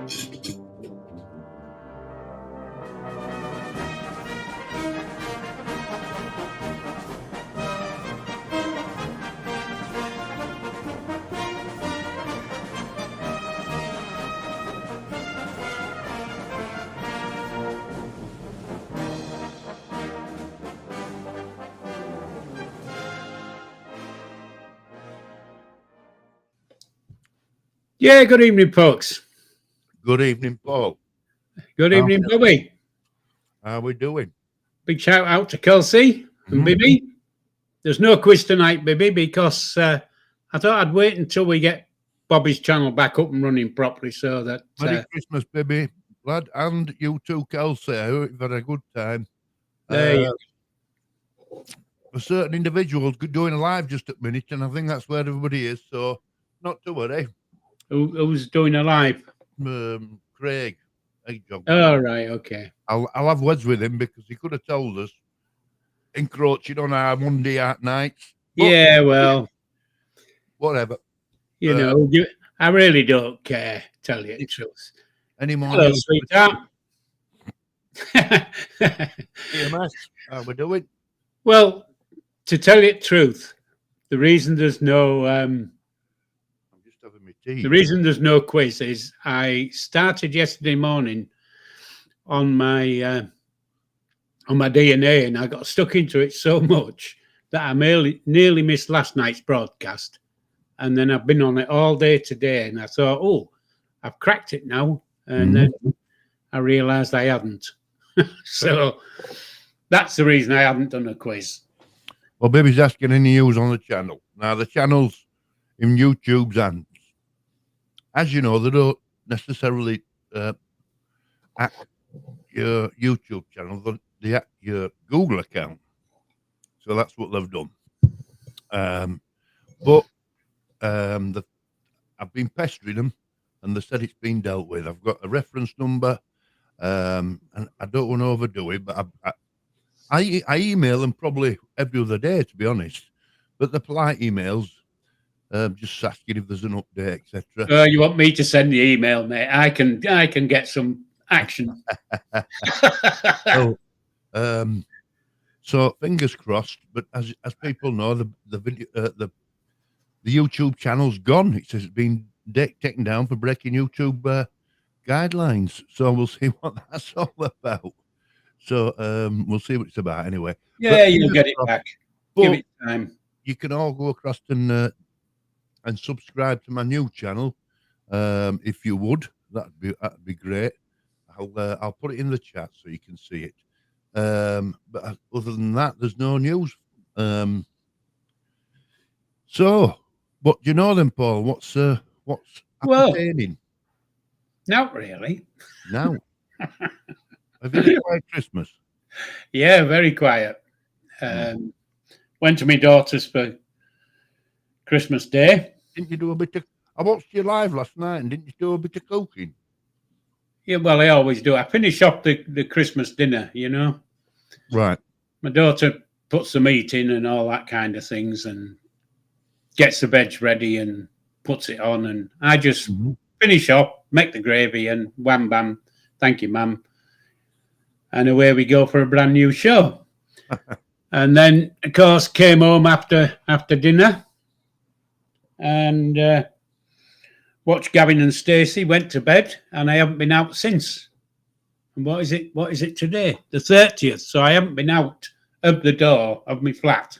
Yeah, good evening, folks. Good evening, Paul. Good evening, Bobby. How are we doing? Big shout out to Kelsey and Bibby. There's no quiz tonight, Bibby, because I thought I'd wait until we get Bobby's channel back up and running properly so that... Merry Christmas, baby, lad, and you too, Kelsey. I hope you've had a good time. There A certain individual's doing a live just at the minute, and I think that's where everybody is, so not to worry. Who's doing a live? Craig. Oh, right, okay. I'll have words with him because he could have told us, encroaching on our Monday nights. Yeah, well, whatever. You know, I really don't care, tell you the truth. Any more? Hello, sweetheart. EMS, how we doing? Well, to tell you the truth, the reason there's no I'm just having my tea. The reason there's no quiz is I started yesterday morning on my DNA, and I got stuck into it so much that I nearly missed last night's broadcast. And then I've been on it all day today, and I thought, oh, I've cracked it now. And then I realised I hadn't. So that's the reason I haven't done a quiz. Well, Baby's asking any news on the channel. Now, the channel's in YouTube's hands. As you know, they don't necessarily hack your YouTube channel. They hack your Google account. So that's what they've done. I've been pestering them, and they said it's been dealt with. I've got a reference number, and I don't want to overdo it, but I email them probably every other day, to be honest. But the polite emails, just asking if there's an update, etc. You want me to send the email, mate? I can get some action. So fingers crossed. But as people know, the YouTube channel's gone. It says it's been taken down for breaking YouTube guidelines. So we'll see what that's all about. So we'll see what it's about anyway. Yeah, you'll get it back. Give it time. You can all go across and subscribe to my new channel if you would. That'd be great. I'll put it in the chat so you can see it. But other than that, there's no news. So, what do you know then, Paul? What's happening? Not really. No. Have you had a quiet Christmas? Yeah, very quiet. Went to my daughter's for Christmas Day. Didn't you do a bit of... I watched you live last night, and didn't you do a bit of cooking? Yeah, well, I always do. I finish off the Christmas dinner, you know. Right. My daughter puts the meat in and all that kind of things and gets the veg ready and puts it on. And I just finish off, make the gravy, and wham, bam, thank you, ma'am. And away we go for a brand new show. And then, of course, came home after dinner and watched Gavin and Stacey, went to bed, and I haven't been out since. And what is it today? The 30th. So I haven't been out of the door of my flat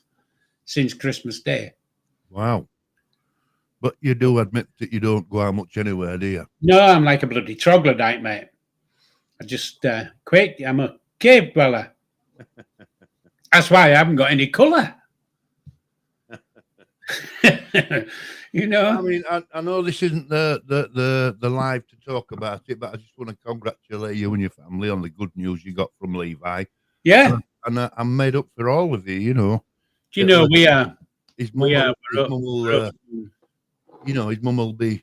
since Christmas Day. Wow. But you do admit that you don't go out much anywhere, do you? No, I'm like a bloody troglodyte, mate. I just quake. I'm a cave dweller. That's why I haven't got any colour. You know. I mean, I know this isn't the live to talk about it, but I just want to congratulate you and your family on the good news you got from Levi. Yeah. And I'm made up for all of you, you know. Do you know we are? His mum will, you know, his mum will be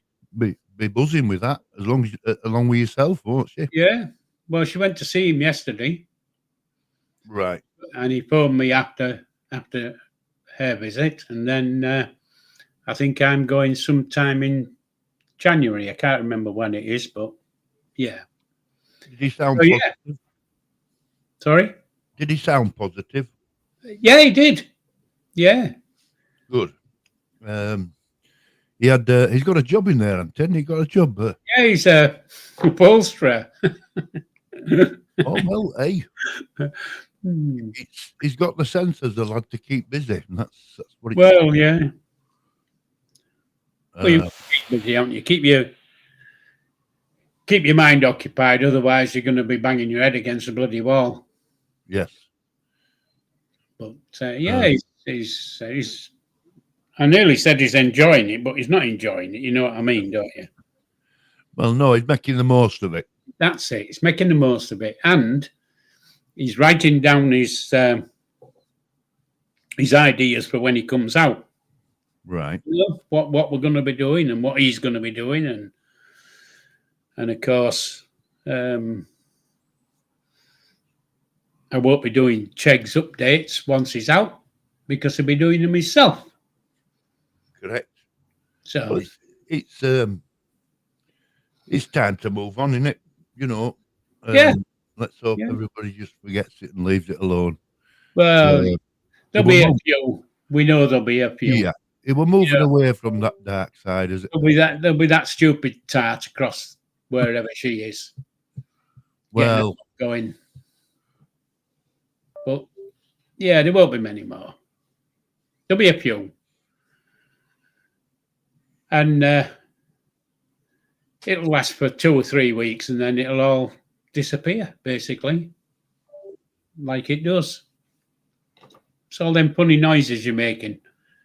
buzzing with that as long as along with yourself, won't she? Yeah. Well, she went to see him yesterday. Right. And he phoned me after her visit, and then I think I'm going sometime in January. I can't remember when it is, but Yeah. Did he sound So, yeah. positive? Sorry? Did he sound positive? Yeah, he did. Yeah. Good. He's got a job in there, Anton. He got a job. Yeah, he's a upholsterer. Oh, well, hey. Hmm. He's got the sense as a lad to keep busy. And that's what it's Well, yeah. Well, you uh, keep busy, don't you? Keep your mind occupied, otherwise you're going to be banging your head against a bloody wall. yes. But yeah, he's. I nearly said he's enjoying it, but he's not enjoying it. You know what I mean, don't you? Well, no, he's making the most of it. That's it. He's making the most of it, and he's writing down his ideas for when he comes out. Right. You know, what we're going to be doing and what he's going to be doing, and of course, I won't be doing Chegg's updates once he's out because he'll be doing them himself. Correct. So well, it's time to move on, isn't it? You know. Yeah. Let's hope everybody just forgets it and leaves it alone. Well, there'll be a few. We know there'll be a few. Yeah. We're moving away from that dark side, is it? There'll be that stupid tart across wherever she is. Well, going. But yeah, there won't be many more. There'll be a few. And it'll last for 2 or 3 weeks and then it'll all disappear, basically. Like it does. It's all them funny noises you're making.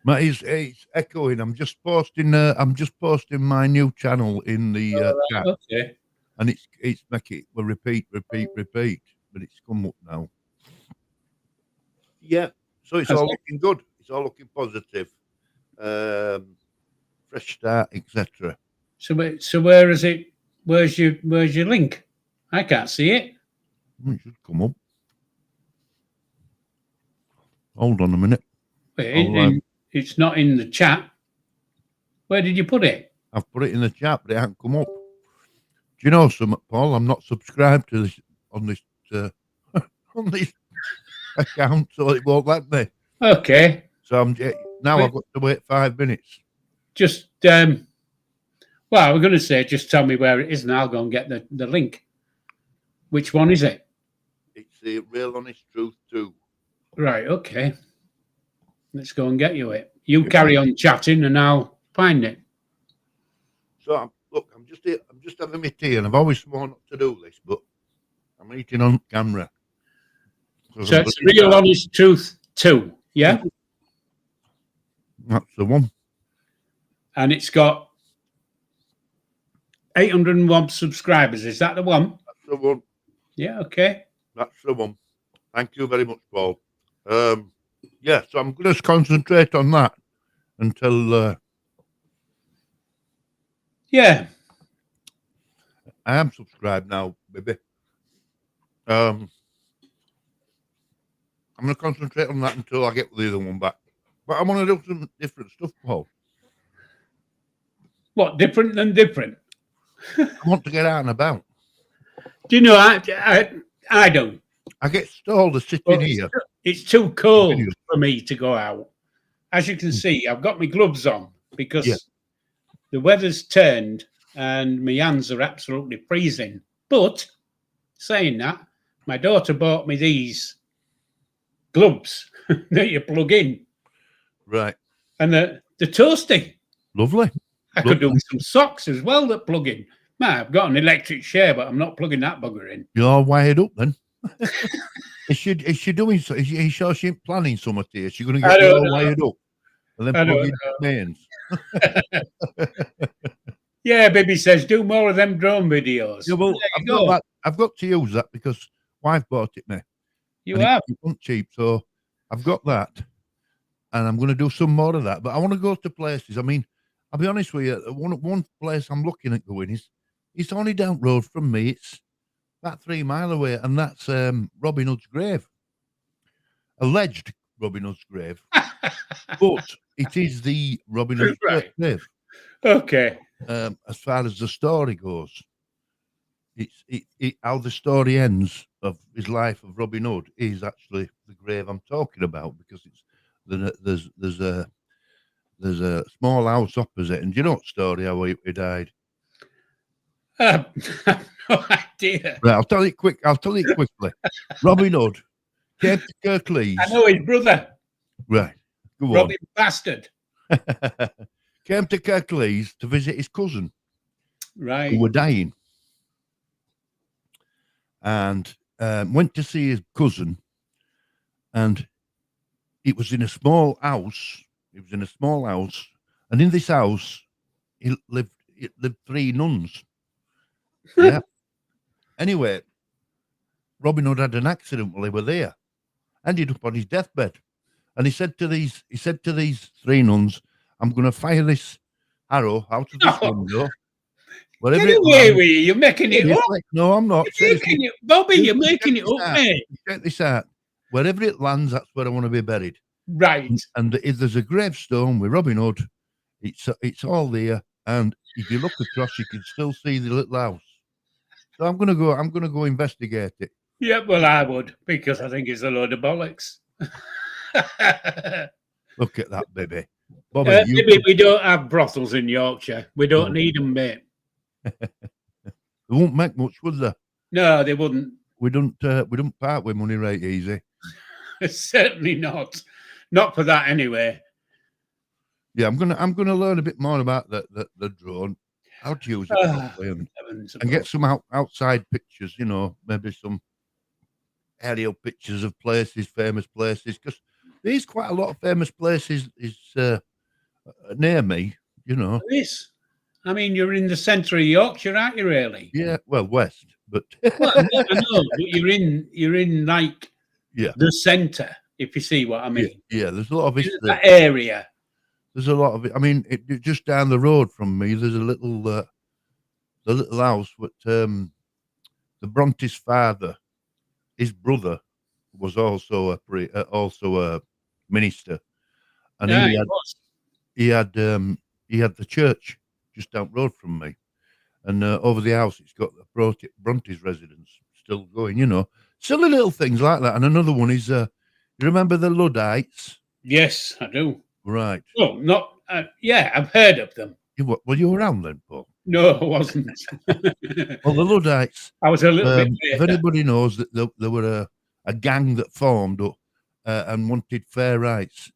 It's echoing. I'm just posting my new channel in the chat. Okay. And it's making well, repeat, but it's come up now. Yeah. So it's all looking good. It's all looking positive. Fresh start, etc. So where is it? Where's your link? I can't see it. It should come up. Hold on a minute. It's not in the chat. Where did you put it? I've put it in the chat, but it hasn't come up. Do you know something, Paul? I'm not subscribed to this on this account, so it won't let me. Okay. So I've got to wait 5 minutes. Just well, I was going to say, just tell me where it is, and I'll go and get the link. Which one is it? It's the Real Honest Truth 2. Right. Okay. Let's go and get you it. You carry on chatting, and I'll find it. So look, I'm just here. I'm just having my tea, and I've always sworn not to do this, but I'm eating on camera. So it's Real Honest Truth 2, yeah? That's the one. And it's got 801 subscribers. Is that the one? That's the one. Yeah, okay. That's the one. Thank you very much, Paul. Yeah, so I'm going to concentrate on that until... Yeah. I am subscribed now, baby. I'm going to concentrate on that until I get the other one back. But I want to do some different stuff, Paul. What, different than different? I want to get out and about. Do you know, I don't. I get stalled to sitting here. It's too cold for me to go out. As you can see, I've got my gloves on because the weather's turned and my hands are absolutely freezing. But saying that, my daughter bought me these gloves that you plug in. Right. And they're toasty. Lovely. I could do with some socks as well that plug in. Man, I've got an electric chair, but I'm not plugging that bugger in. You're wired up then. Is she doing so? Is she sure she ain't planning something here? Is she going to get you all wired up and then plug in mains? Yeah, baby says, do more of them drone videos. Yeah, well, I've got to use that because wife bought it me. You have? It wasn't cheap, so I've got that. And I'm going to do some more of that. But I want to go to places. I mean, I'll be honest with you, one place I'm looking at going is, it's only down the road from me. It's about 3 miles away, and that's Robin Hood's grave. Alleged Robin Hood's grave. But it is the Robin Hood's grave. Okay. As far as the story goes. how the story ends of his life of Robin Hood is actually the grave I'm talking about, because there's a small house opposite, and do you know what story how he died? I have no idea. Right, I'll tell you quickly. Robin Hood came to Kirklees. I know his brother. Right, go on. Robin Bastard. Came to Kirklees to visit his cousin, Right. who were dying, and went to see his cousin, and it was in a small house. It was in a small house, and in this house, it lived 3 nuns. Yeah. Anyway, Robin Hood had an accident while they were there, ended up on his deathbed, and he said to these 3 nuns, "I'm going to fire this arrow out of this window. Get away with you! You're making it up. No, I'm not. You're making it, Bobby. You're making it up, mate. Check this out. Wherever it lands, that's where I want to be buried. Right. And if there's a gravestone with Robin Hood, it's all there. And if you look across, you can still see the little house. So I'm gonna go investigate it. Yeah, well, I would, because I think it's a load of bollocks. Look at that, baby. Bobby, maybe we don't have brothels in Yorkshire. We don't need them, mate. They won't make much, would they? No, they wouldn't. We don't part with money right easy. Certainly not. Not for that anyway. Yeah, I'm gonna learn a bit more about the drone, how to use it properly, and get some outside pictures. You know, maybe some aerial pictures of places, famous places, because there's quite a lot of famous places near me. You know, there is. I mean, you're in the centre of Yorkshire, aren't you? Really? Yeah. Well, west, but well, I know, but you're in like the centre. If you see what I mean. Yeah. There's a lot of history. That area. There's a lot of it. I mean, just down the road from me, there's a little the little house with the Bronte's father. His brother was also a minister, and he had the church just down the road from me, and over the house it's got the Bronte's residence still going. You know, silly little things like that. And another one is, you remember the Luddites? Yes, I do. Right. Oh, not yeah, I've heard of them. Were you around then, Paul? No, I wasn't. Well, the Luddites. I was a little bit later. If anybody knows that there were a gang that formed up and wanted fair rights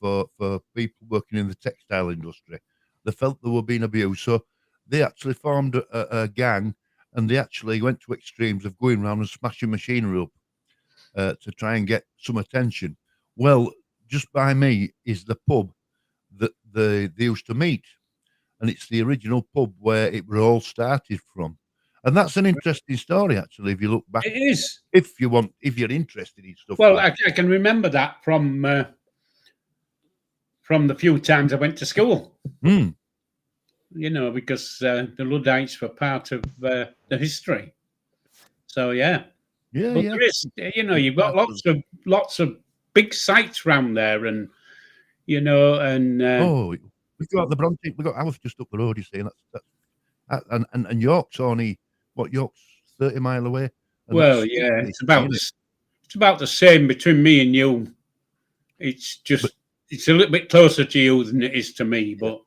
for people working in the textile industry, they felt they were being abused, so they actually formed a gang, and they actually went to extremes of going around and smashing machinery up to try and get some attention. Well, just by me is the pub that they used to meet, and it's the original pub where it all started from. And that's an interesting story, actually, if you look back. It is. If you're interested in stuff. Well, I can remember that from the few times I went to school. Mm. You know, because the Luddites were part of the history. So yeah. Yeah, but there is, you know, you've got lots of big sites around there, and you know, and we've got the Bronte. We've got ours just up the road. You see, and York's only York's 30 mile away. Well, yeah, it's about the same between me and you. It's just it's a little bit closer to you than it is to me, but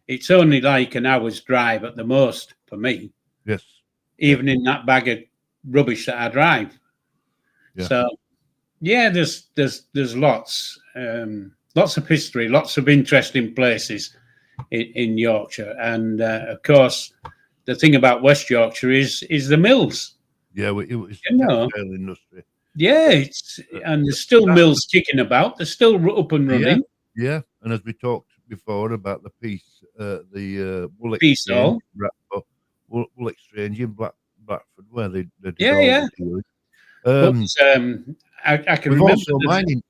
it's only like an hour's drive at the most for me. Yes, even in that bag of rubbish that I drive. Yeah. So yeah, there's lots of history, lots of interesting places in Yorkshire, and of course, the thing about West Yorkshire is the mills. Yeah, it was the textile industry. Yeah, and there's still mills kicking about. They're still up and running. Yeah, and as we talked before about the piece, the wool exchange, wool exchange in Blackford, where they did I can remember also mining.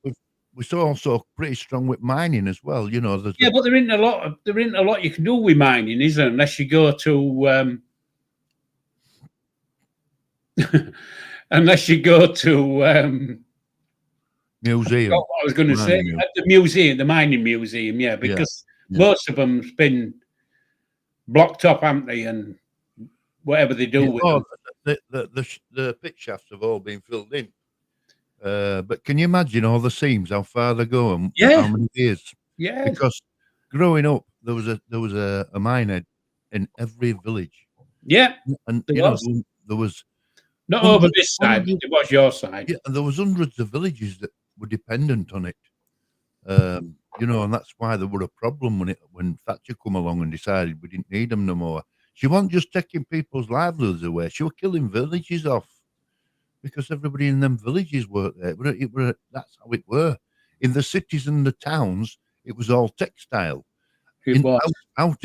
We're also pretty strong with mining as well. You know, but there isn't a lot you can do with mining, is there? Unless you go to museum. What I was going to say at the museum, the mining museum, because most of them's been blocked up, haven't they? And whatever they do with them. The pit shafts have all been filled in. But can you imagine all the seams, how far they go, and how many years? Yeah, Because growing up, there was a mine head in every village, yeah. and There there was not over hundreds, this side, but it was your side. yeah, and there was hundreds of villages that were dependent on it. And that's why there were a problem when Thatcher come along and decided we didn't need them no more. She wasn't just taking people's livelihoods away; she was killing villages off because everybody in them villages worked there. That's how it were. In the cities and the towns, it was all textile. It was. Out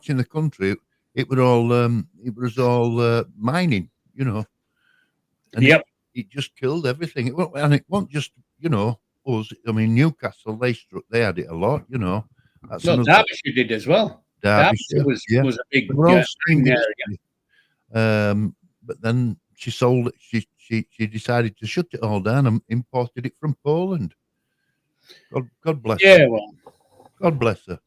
in the country, it was all mining. And it just killed everything. It wasn't just us. I mean, Newcastle, they had it a lot. That's No, Derbyshire did as well. Derbyshire was a big area. But then she sold it. She decided to shut it all down and imported it from Poland. God bless her. Yeah, well, God bless her.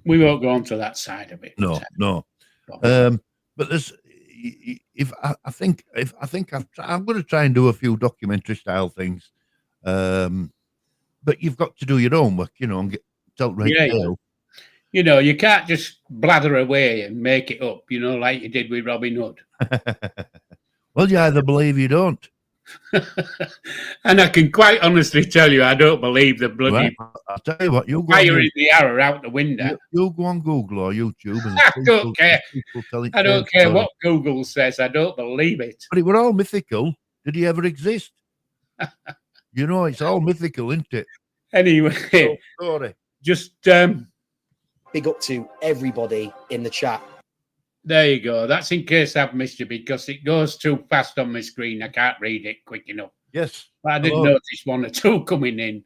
We won't go on to that side of it. No. But there's. I'm going to try and do a few documentary style things, but you've got to do your homework, and tell right now. You can't just blather away and make it up, like you did with Robin Hood. Well, you either believe you don't. And I can quite honestly tell you, I don't believe the bloody. Well, I'll tell you what, fire in the arrow out the window. You go on Google or YouTube. And I don't care. I don't care what Google says. I don't believe it. But it were all mythical. Did he ever exist? It's all mythical, isn't it? Anyway, sorry. Just big up to everybody in the chat. There you go. That's in case I've missed you because it goes too fast on my screen. I can't read it quick enough. Yes. But I did notice one or two coming in.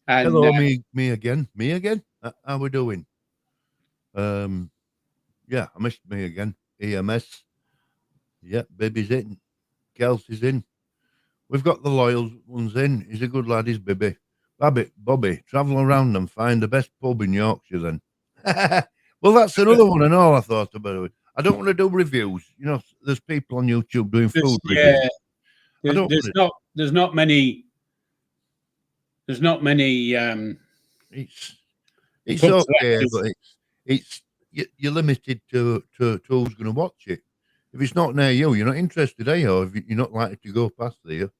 And, hello, me again. Me again? How we doing? Yeah, I missed me again. EMS. Yeah, baby's in. Kelsey's in. We've got the loyal ones in. He's a good lad, he's Bibby. Bobby, travel around and find the best pub in Yorkshire then. Well, that's another one and all I thought about it. I don't want to do reviews. There's people on YouTube doing food reviews. There's not many. It's okay, but you're limited to who's going to watch it. If it's not near you, you're not interested, are you? Or if you're not likely to go past there.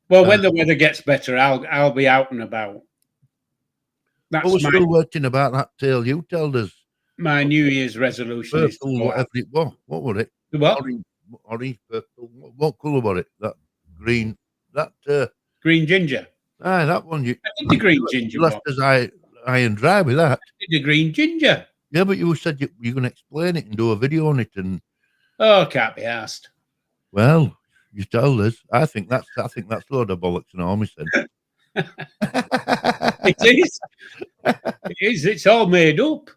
Well, when the weather gets better, I'll be out and about. We're still working about that tale you told us. My New Year's resolution is whatever it was. What was it? What? Orange, purple. What colour was it? That green. Green ginger. Aye, that one. I did the green ginger. Left us high and dry with that. I did the green ginger. Yeah, but you said you're going to explain it and do a video on it, and can't be asked. Well, you told us. I think that's a load of bollocks and all, said. It is. It is. It's all made up.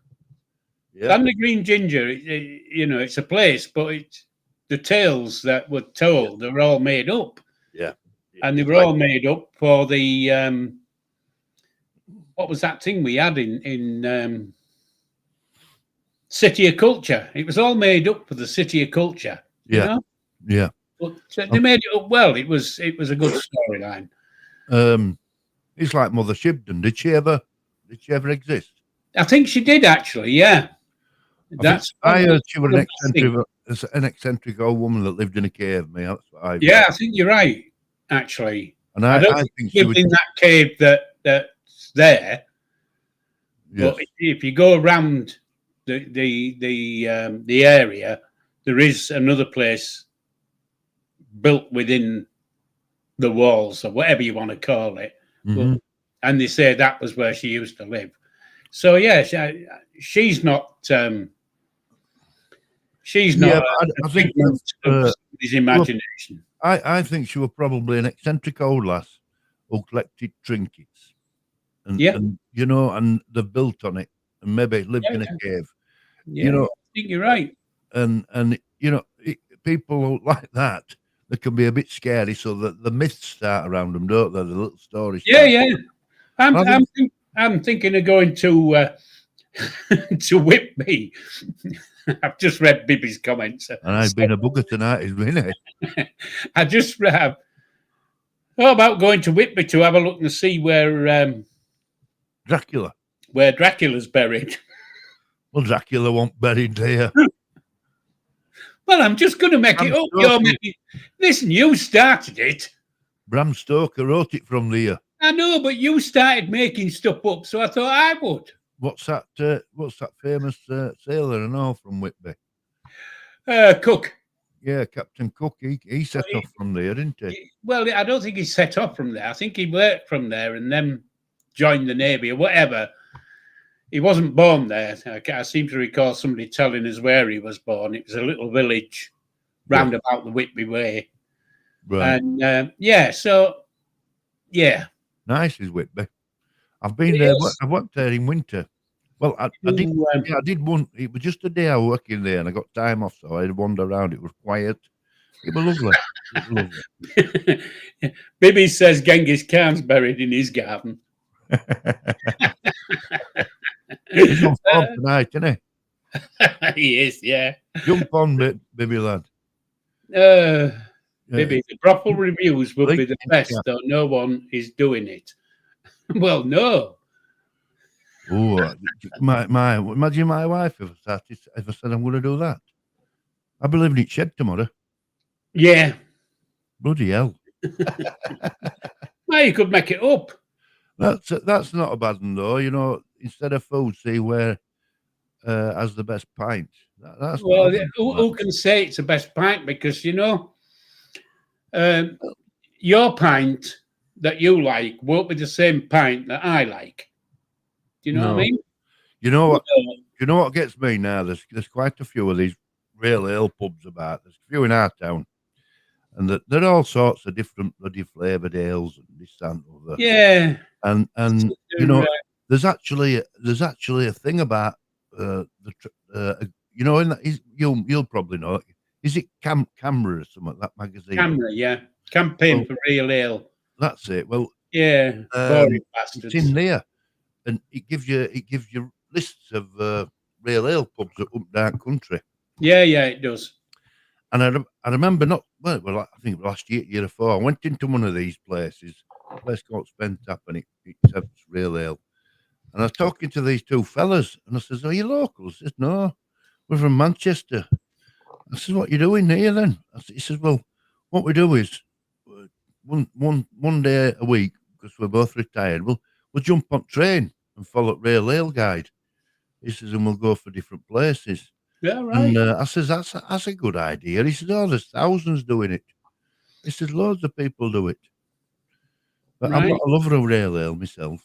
Yeah. And the green ginger, it's a place, but it's the tales that were told. They're all made up. Yeah. And they were all made up for the what was that thing we had in City of Culture? It was all made up for the City of Culture. Yeah. Yeah. But they made it up well. It was a good storyline. It's like Mother Shibden. Did she ever exist? I think she did actually. Yeah. I heard she was an eccentric old woman that lived in a cave. That's what I. Yeah, I think you're right. Actually, and I think she lived in that cave that's there. Yes. But if you go around the area, there is another place built within the walls or whatever you want to call it. Mm-hmm. And they say that was where she used to live. So yeah, she's not. She's not. I think his imagination. I think she was probably an eccentric old lass who collected trinkets, and and they built on it, and maybe lived in a cave. Yeah, I think you're right. And people like that, they can be a bit scary. So that the myths start around them, don't they? The little stories. Yeah. I'm thinking of going to to whip me. I've just read Bibby's comments. And I've been a bugger tonight, isn't it? I just how about going to Whitby to have a look and see where Dracula's buried? Well, Dracula won't buried here. Well, I'm just going to make it up. Listen, you started it. Bram Stoker wrote it from there. I know, but you started making stuff up, so I thought I would. What's that famous sailor and all from Whitby? Cook. Yeah, Captain Cook. He set off from there, didn't he? Well, I don't think he set off from there. I think he worked from there and then joined the Navy or whatever. He wasn't born there. I seem to recall somebody telling us where he was born. It was a little village round about the Whitby Way. Right. And nice is Whitby. I've been there. I worked there in winter. Well, I did one. It was just a day I was working there, and I got time off, so I'd wander around. It was quiet. It was lovely. Bibby says Genghis Khan's buried in his garden. He's on form tonight, isn't he? He is, yeah. Jump on, Bibby lad. Bibby, the brothel reviews would be the best, though no one is doing it. Well, no. Oh, imagine my wife if I said I'm going to do that. I'll be living in shed tomorrow. Yeah. Bloody hell. Well, you could make it up. That's not a bad one, though. You know, instead of food, see where has the best pint. Who can say it's the best pint? Because, you know, your pint that you like won't be the same pint that I like. Do you know what I mean? You know what? You know what gets me now? There's quite a few of these real ale pubs about. There's a few in our town, and there are all sorts of different bloody flavoured ales and this and other. Yeah. And you know, there's actually a thing about you know, in that you'll probably know. Is it Camera or something, that magazine? Camera, yeah. Campaign for Real Ale. That's it. Well, yeah, boring bastards. It's in there, and it gives you lists of real ale pubs up down country. Yeah, it does. And I remember I think last year before, I went into one of these places, a place called Spentap, and it serves real ale. And I was talking to these two fellas, and I says, "Are you locals?" He says, "No, we're from Manchester." I says, "What you doing here then?" He says, "Well, what we do is one day a week, because we're both retired, we'll jump on train and follow Rail Ale Guide." He says, "And we'll go for different places." Yeah, right. And I says, that's a good idea. He says, "Oh, there's thousands doing it." He says, "Loads of people do it." But I'm not a lover of Rail Ale myself.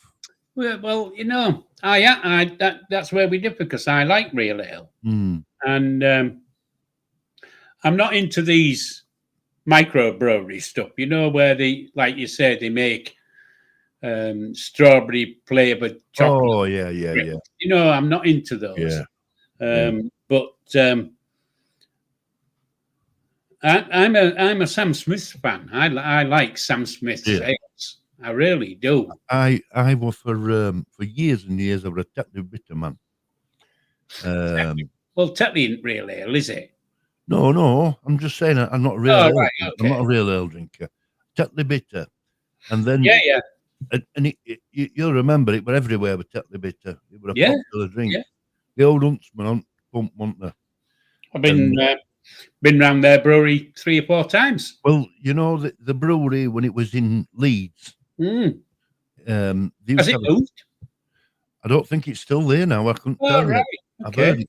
Well, you know, that's where we differ, because I like real ale. And I'm not into these microbrewery stuff, you know, where like you said, they make strawberry flavored chocolate. Oh, yeah. You know, I'm not into those. Yeah. But I'm a Sam Smith fan. I like Sam Smith's ales. I really do. I was for years and years, I was a Tetley bitter man. Well, Tetley isn't real ale, is it? No. I'm just saying I'm not a real ale. Right, okay. I'm not a real ale drinker. Tetley bitter, and then and you'll remember it. But everywhere with Tetley bitter, it was a popular drink. Yeah. The old Huntsman on pump, wasn't there? I've been round their brewery 3 or 4 times. Well, you know the brewery when it was in Leeds. Has it moved? I don't think it's still there now. I couldn't tell you. Okay.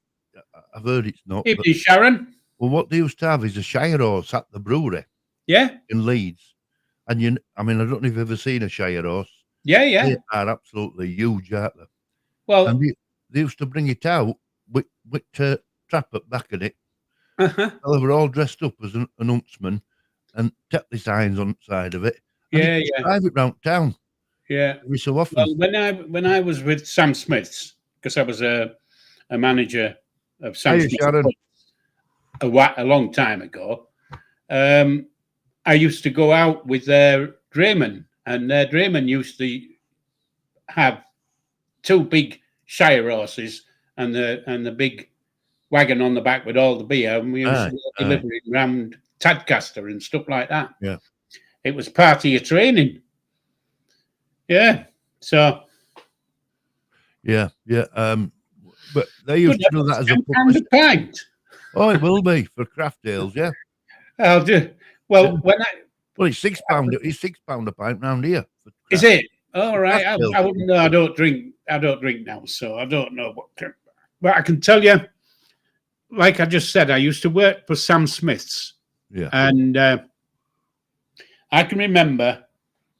I've heard it's not. Evening, Sharon. Well, what they used to have is a Shire horse at the brewery. Yeah. In Leeds. And I don't know if you've ever seen a Shire horse. Yeah. They are absolutely huge, aren't they? Well, and they used to bring it out with trap at back of it. Well, they were all dressed up as an huntsman and Tetley signs on the side of it. And drive it round town. Yeah. Every so often. Well, when I was with Sam Smith's, because I was a manager of Sam Smith's a long time ago, I used to go out with their drayman, and their drayman used to have 2 big Shire horses and the big wagon on the back with all the beer, and we used to deliver it around Tadcaster and stuff like that. Yeah. It was part of your training. Yeah. So. Yeah. But they used to do that as a £10 a pint. Oh, it will be for craft ales, yeah. I'll do. Well, when it's £6. It's £6 a pint round here. Is it? All right. I wouldn't know. I don't drink now, so I don't know what. But I can tell you, like I just said, I used to work for Sam Smith's. Yeah. And I can remember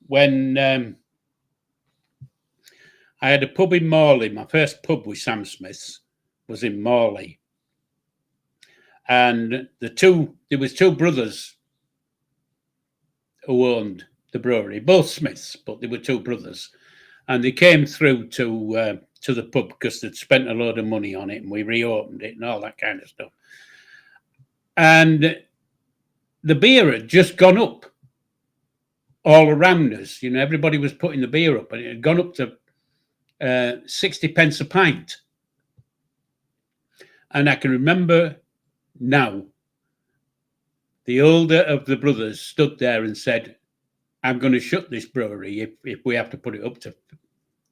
when I had a pub in Morley. My first pub with Sam Smith's was in Morley. And there was two brothers who owned the brewery, both Smiths, but they were two brothers. And they came through to the pub because they'd spent a load of money on it, and we reopened it and all that kind of stuff. And the beer had just gone up all around us. You know, everybody was putting the beer up, and it had gone up to 60 pence a pint. And I can remember now, the older of the brothers stood there and said, I'm going to shut this brewery if we have to put it up to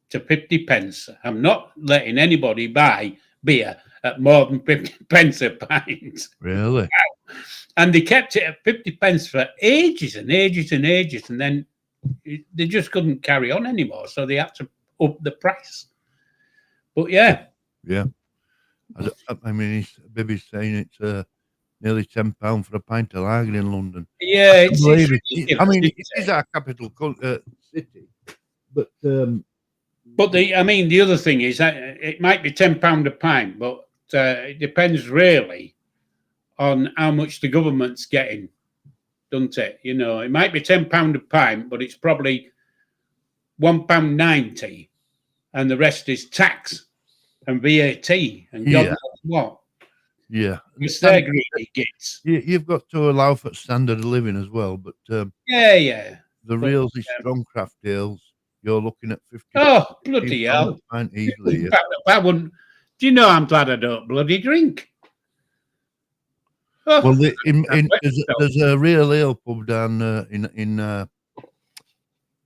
50 pence. I'm not letting anybody buy beer at more than 50 pence a pint. Really? And they kept it at 50 pence for ages and ages and ages. And then they just couldn't carry on anymore. So they had to up the price. But yeah. Yeah. I mean, Bibby's saying it's nearly £10 for a pint of lager in London. Yeah, it's ridiculous. I mean, it is our capital city, but the other thing is that it might be £10 a pint, but it depends really on how much the government's getting, doesn't it? You know, it might be £10 a pint, but it's probably £1.90, and the rest is tax and VAT and God knows what. Yeah, because they're greedy gits. You've got to allow for standard of living as well, but yeah. The reals is strong craft ales. You're looking at 50. Oh bloody hell! Easily. I wouldn't. Do you know? I'm glad I don't bloody drink. Oh, well, there's a real ale pub down in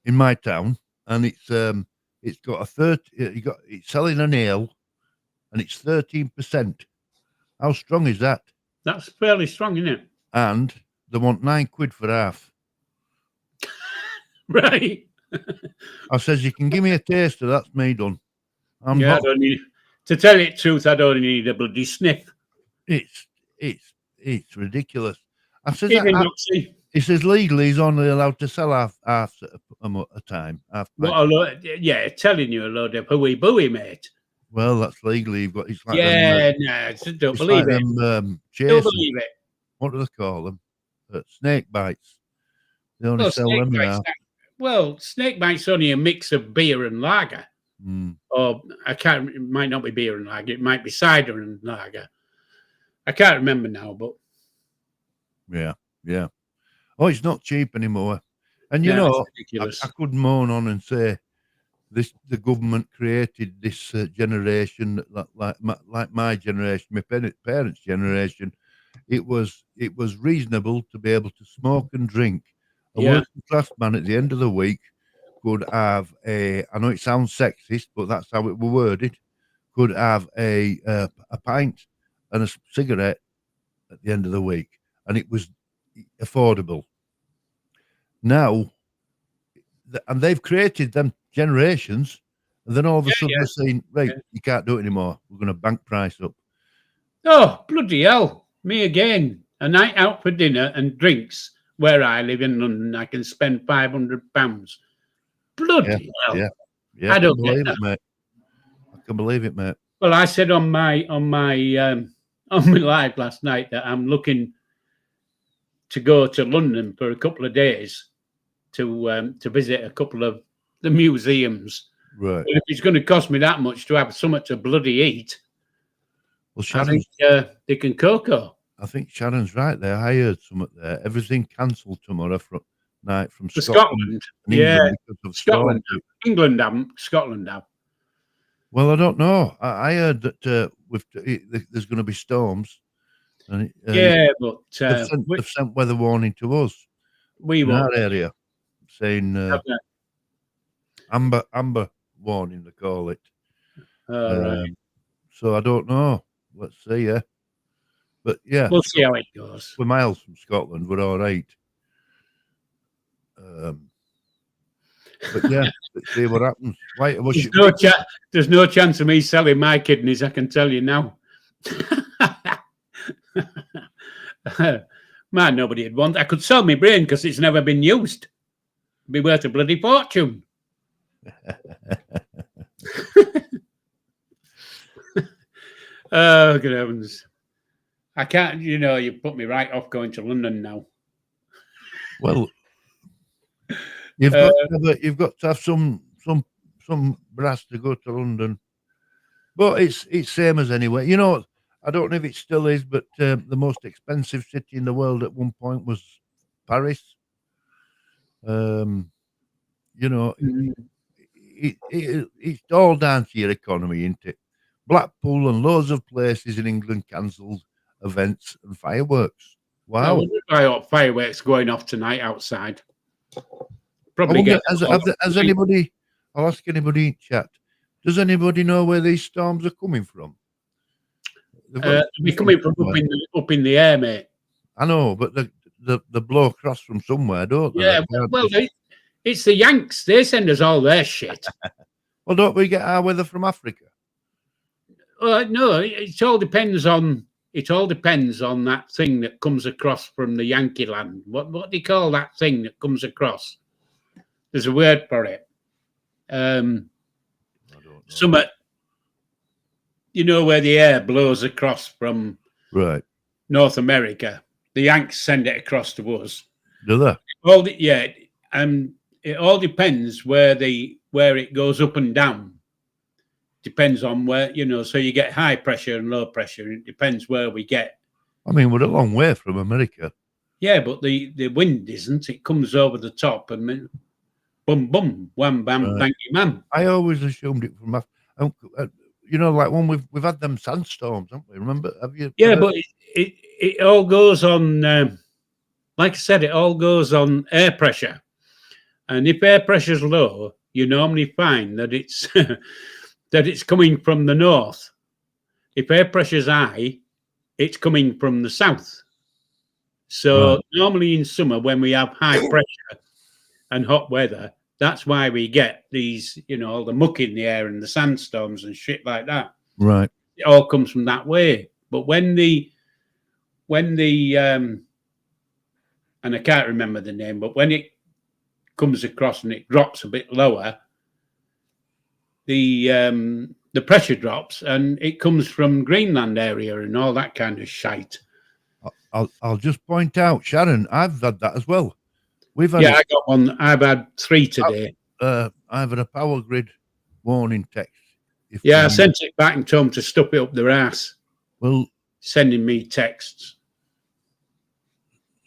my town, and it's got a 30. It's selling an ale, and it's 13%. How strong is that? That's fairly strong, isn't it? And they want £9 for half. Right. I says, you can give me a taster. That's me done. I don't need. To tell you the truth, I don't need a bloody sniff. It's ridiculous. I says, he says legally he's only allowed to sell half a time. Telling you a load of hooey-booey, mate. Well, that's legally. You've got. It's like don't believe it. Don't believe it. What do they call them? Snake bites. They only sell them now. Well, snake bites only a mix of beer and lager. Or it might not be beer and lager. It might be cider and lager. I can't remember now, but yeah. Oh, it's not cheap anymore. And you know, I could moan on and say the government created this generation like my generation, my parents' generation. It was reasonable to be able to smoke and drink. A working class man at the end of the week could have I know it sounds sexist, but that's how it was worded. Could have a pint and a cigarette at the end of the week, and it was affordable. Now, and they've created them generations, and then all of a sudden they're saying, right, you can't do it anymore. We're going to bank price up. Oh, bloody hell. Me again. A night out for dinner and drinks where I live in London, I can spend £500. Bloody hell. Yeah. I don't believe it, mate. I can believe it, mate. Well, I said on my live last night that I'm looking to go to London for a couple of days to visit a couple of the museums. Right. But if it's going to cost me that much to have something to bloody eat, well, I think they can cocoa. I think Sharon's right there. I heard something there. Everything cancelled tomorrow from Scotland. England, because of Scotland. England haven't. Scotland have. Well, I don't know. I heard that there's going to be storms, and Yeah, but they've sent weather warning to us we in won't our area, saying have that. amber warning. They call it. All right. So I don't know. Let's see. Yeah, but yeah, We'll see how it goes. we're miles from Scotland. We're all right. But yeah, let's see what happens. Why? There's no chance of me selling my kidneys, I can tell you now. Man, nobody'd want. I could sell my brain because it's never been used. It'd be worth a bloody fortune. Oh, good heavens. I can't, you put me right off going to London now. Well, you've got to have some brass to go to London, but it's same as anywhere. I don't know if it still is, but the most expensive city in the world at one point was Paris. It's all down to your economy, isn't it? Blackpool and loads of places in England cancelled events and fireworks. Wow! I wonder if I got fireworks going off tonight outside. Probably has anybody? I'll ask anybody in chat. Does anybody know where these storms are coming from? They're coming from up in the air, mate. I know, but the blow across from somewhere, don't they? Yeah, well, it's the Yanks. They send us all their shit. Well, don't we get our weather from Africa? No, it all depends on that thing that comes across from the Yankee land. What do you call that thing that comes across? There's a word for it. I don't know. Where the air blows across from North America. The Yanks send it across to us. Do they? It all depends where it goes up and down. Depends on where, so you get high pressure and low pressure. It depends where we get. I mean, we're a long way from America. Yeah, but the wind isn't. It comes over the top and then boom, boom, wham, bam, bang, man. I always assumed it from like when we've had them sandstorms, haven't we? Remember? Have you? Yeah, but it all goes on. Like I said, it all goes on air pressure, and if air pressure's low, you normally find that it's that it's coming from the north. If air pressure's high, it's coming from the south. So normally in summer, when we have high pressure and hot weather, that's why we get these, all the muck in the air and the sandstorms and shit like that. Right. It all comes from that way. But when the and I can't remember the name, but when it comes across and it drops a bit lower, the pressure drops and it comes from Greenland area and all that kind of shite. I'll just point out, Sharon, I've had that as well. We've had I got one. I've had 3 today. I've had a power grid warning text. I sent it back and told them to stuff it up their ass. Well, sending me texts.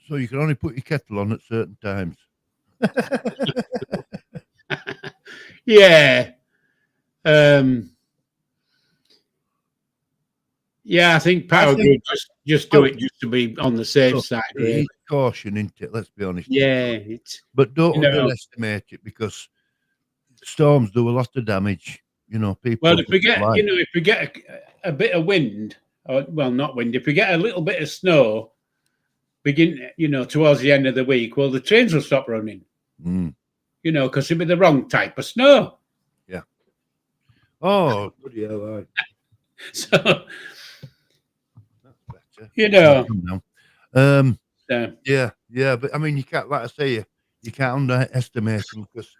So you can only put your kettle on at certain times. Yeah. I think power grid just do it just to be on the safe side. Really. It's caution, isn't it? Let's be honest. Yeah, but don't underestimate it because storms do a lot of damage. People. Well, if we get a bit of wind, not wind, if we get a little bit of snow, towards the end of the week, well, the trains will stop running. Because it'll be the wrong type of snow. Yeah. Oh, bloody hell! So. Yeah, but I mean, you can't, like I say, you can't underestimate them because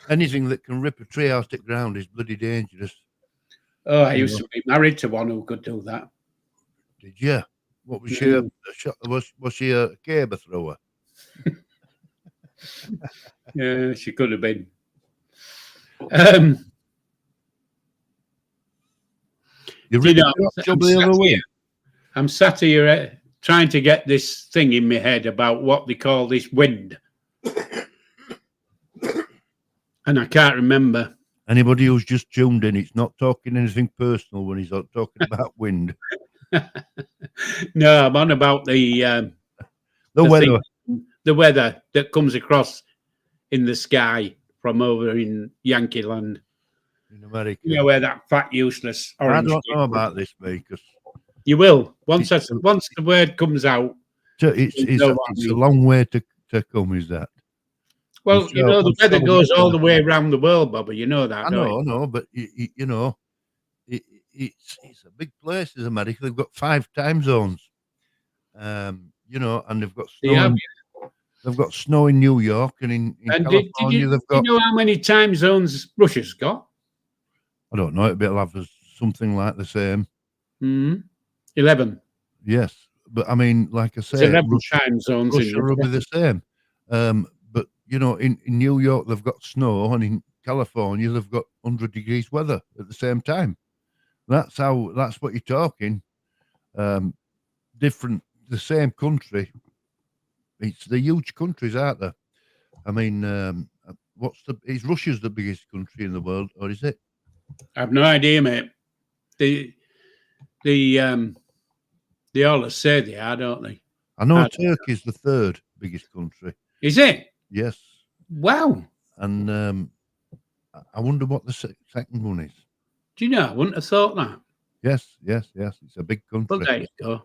anything that can rip a tree out of the ground is bloody dangerous. Oh, I used to be married to one who could do that. Did you? What was she? Was she a cable thrower? Yeah, she could have been. I'm sat here trying to get this thing in my head about what they call this wind. And I can't remember. Anybody who's just tuned in, it's not talking anything personal when he's not talking about wind. No, I'm on about the weather. the weather that comes across in the sky from over in Yankee land. In America. You know where that fat, useless orange. I don't know about this, mate, because you will once the word comes out. It's a long way to come, is that? Well, you know, the weather goes all the way around the world, Bobby. You know that. I know, but you know, it's a big place, is America. They've got 5 time zones, you know, and they've got snow. They've got snow in New York and in California. They've got. Do you know how many time zones Russia's got? I don't know. It'll have something like the same. 11. Yes, but I mean, like I say, 11 time zones. Russia will be the same. But you know, in New York they've got snow, and in California they've got 100 degrees weather at the same time. That's what you're talking. Different, the same country. The huge countries, aren't they? I mean, is Russia's the biggest country in the world, or is it? I have no idea, mate. They all say they are, don't they? I know Turkey's the 3rd biggest country. Is it? Yes. Wow. And I wonder what the second one is. Do you know? I wouldn't have thought that. Yes. It's a big country. Well, there you go.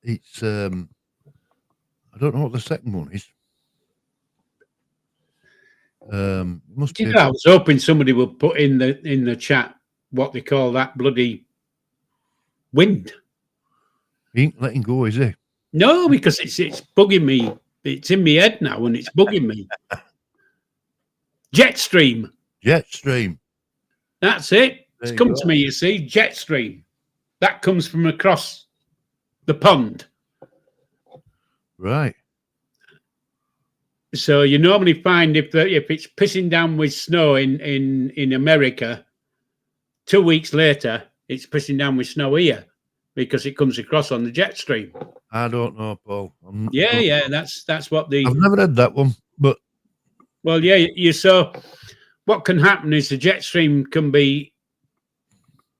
It's I don't know what the second one is. Must be. I was hoping somebody would put in the chat what they call that bloody wind. He ain't letting go, is he? No, because it's bugging me. It's in my head now, and it's bugging me. Jet stream. That's it. It's come to me. You see, jet stream. That comes from across the pond. Right. So you normally find if it's pissing down with snow in America, 2 weeks later it's pissing down with snow here because it comes across on the jet stream. I don't know, Paul. That's what I've never had that one, but so what can happen is the jet stream can be.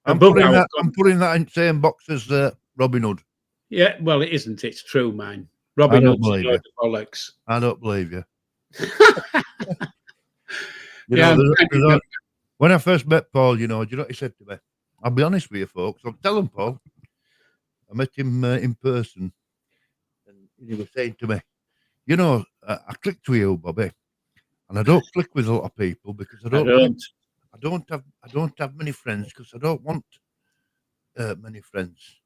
I'm putting that in the same box as Robin Hood. Yeah, well, it isn't. It's true, man. Robin Hood's the bollocks. I don't believe you. When I first met Paul, do you know what he said to me? I'll be honest with you, folks. I'm telling Paul. I met him in person, and he was saying to me, I clicked with you, Bobby, and I don't click with a lot of people because I don't have many friends because I don't want many friends.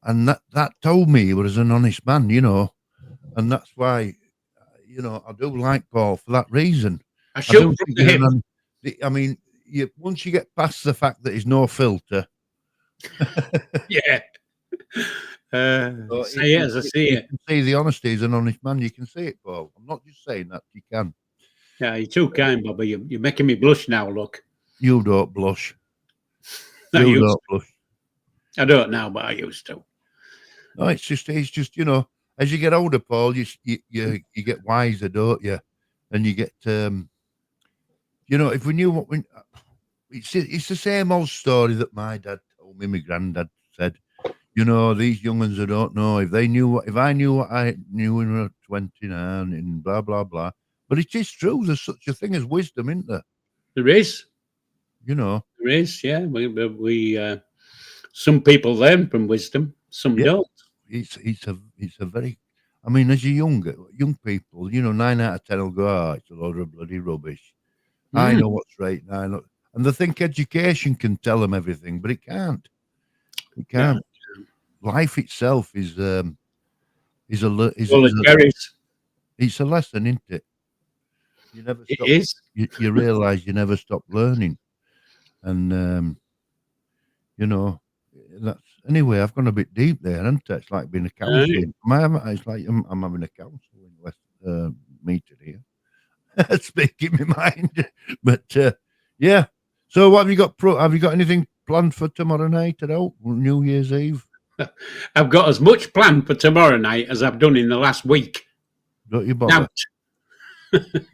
And that told me he was an honest man, and that's why, I do like Paul for that reason. I shoot from the hip. I mean, once you get past the fact that he's no filter. Yeah. See it as I see it. You can see the honesty. He's an honest man. You can see it, Paul. I'm not just saying that. You can. Yeah, you're too kind, Bobby. You're making me blush now, look. You don't blush. I don't now, but I used to. No, it's just as you get older, Paul, you get wiser, don't you? And you get, if we knew what it's the same old story that my dad told me, my granddad said, these young'uns who don't know, if I knew what I knew when I was 29 and blah, blah, blah. But it is true. There's such a thing as wisdom, isn't there? There is. There is, yeah. We some people learn from wisdom, some don't. It's a very, I mean, as young people, 9 out of 10 will go, it's a load of bloody rubbish. I know what's right now. And they think education can tell them everything, but it can't. It can't. No. Life itself is a lesson, isn't it? You never stop. It is. You realize you never stop learning, and that's anyway. I've gone a bit deep there, haven't I? It's like being a counselor. It's like I'm having a counselling meeting here, speaking my mind. But yeah. So what have you got? Have you got anything planned for tomorrow night at all? New Year's Eve? I've got as much planned for tomorrow night as I've done in the last week. Don't you bother?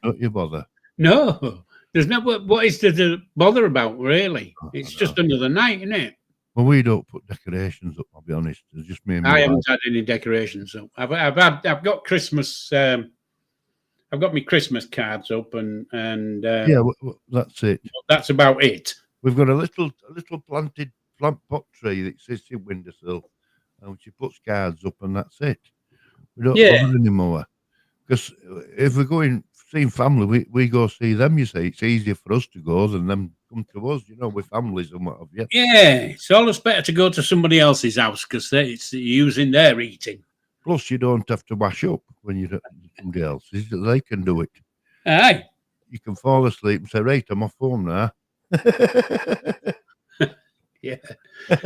Don't you bother? No, There's no what is there to bother about, really? I It's know. just another night, isn't it? Well, we don't put decorations up. I'll be honest. It's just me and my I wife. haven't had any decorations up. I've got Christmas. I've got my Christmas cards up, and Yeah, that's it. that's about it. We've got a little planted plant pot tree that sits in windowsill, and she puts cards up, and that's it. We don't Yeah. bother anymore. Because if we're going seeing family, we go see them. You see, it's easier for us to go than them come to us. You know, with families and what have you. Yeah, it's always better to go to somebody else's house because it's using their eating. Plus, you don't have to wash up when you're at somebody else's. They can do it. Aye. You can fall asleep and say, "Right, I'm off home now." Yeah.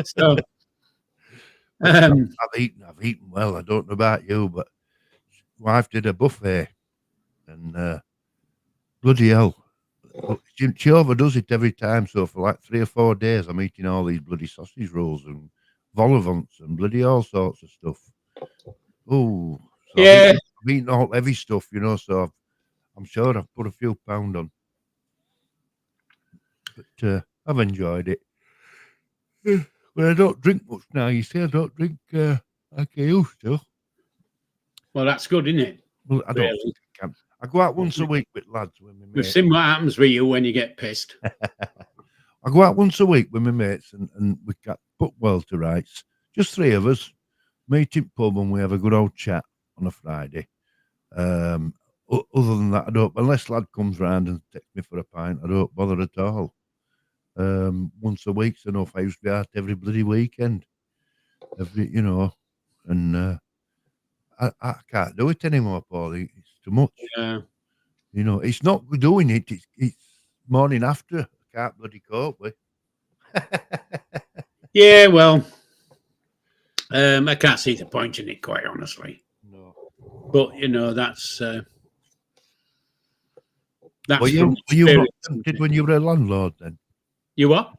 So I've eaten well. I don't know about you, but wife did a buffet, and bloody hell, she overdoes it every time. So for like 3 or 4 days, I'm eating all these bloody sausage rolls and vol au vents and bloody all sorts of stuff. Oh, so yeah. I've eaten all heavy stuff, you know. So I'm sure I've put a few pound on, but I've enjoyed it. Well, I don't drink much now. You see, I don't drink like I used to. Well, that's good, isn't it? Well, I don't Really? think I can. I go out once a week with lads with my We've mates. seen what happens with you when you get pissed. I go out once a week with my mates, and we get put well to rights. Just 3 of us meet in pub, and we have a good old chat on a Friday. Other than that, I don't. Unless lad comes round and takes me for a pint, I don't bother at all. Once a week's enough. I used to be out every bloody weekend. You know, and I can't do it anymore, Paul. It's too much. Yeah. You know, it's not doing it. It's morning after. I can't bloody cope with. Yeah, well, I can't see the point in it, quite honestly. No. But you know, that's Were you not tempted when you were a landlord then? You what?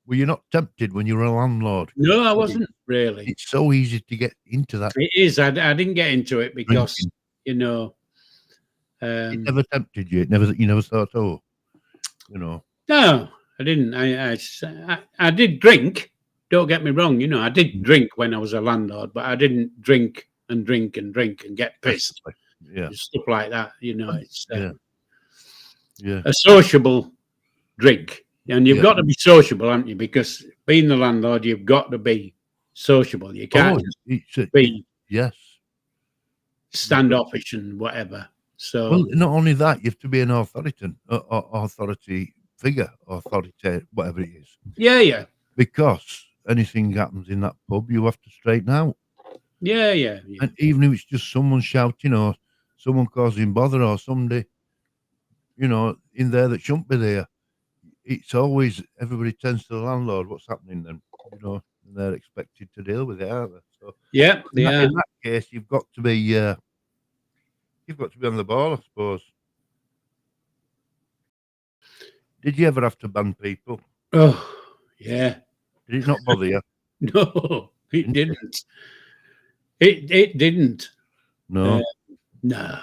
Were you not tempted when you were a landlord? No, I wasn't really. It's so easy to get into that. It is. I didn't get into it because drinking. you know. It never tempted you. You never thought, oh, you know. No, I didn't. I did drink. Don't get me wrong. You know, I did drink when I was a landlord, but I didn't drink and get pissed. Yeah, Stuff like that. You know, it's yeah, a sociable drink, and you've got to be sociable, haven't you? Because being the landlord, you've got to be sociable. You can't be standoffish and whatever. So, well, not only that, you have to be an authority figure, authority, whatever it is. Yeah. Because anything happens in that pub, you have to straighten out. Yeah. And even if it's just someone shouting or someone causing bother or somebody, you know, in there that shouldn't be there, it's always everybody turns to the landlord. What's happening then? You know, and they're expected to deal with it, aren't they? So yeah, in that case, you've got to be on the ball, I suppose. Did you ever have to ban people? Oh, yeah. Did it not bother you? No, it didn't. It didn't. No. No.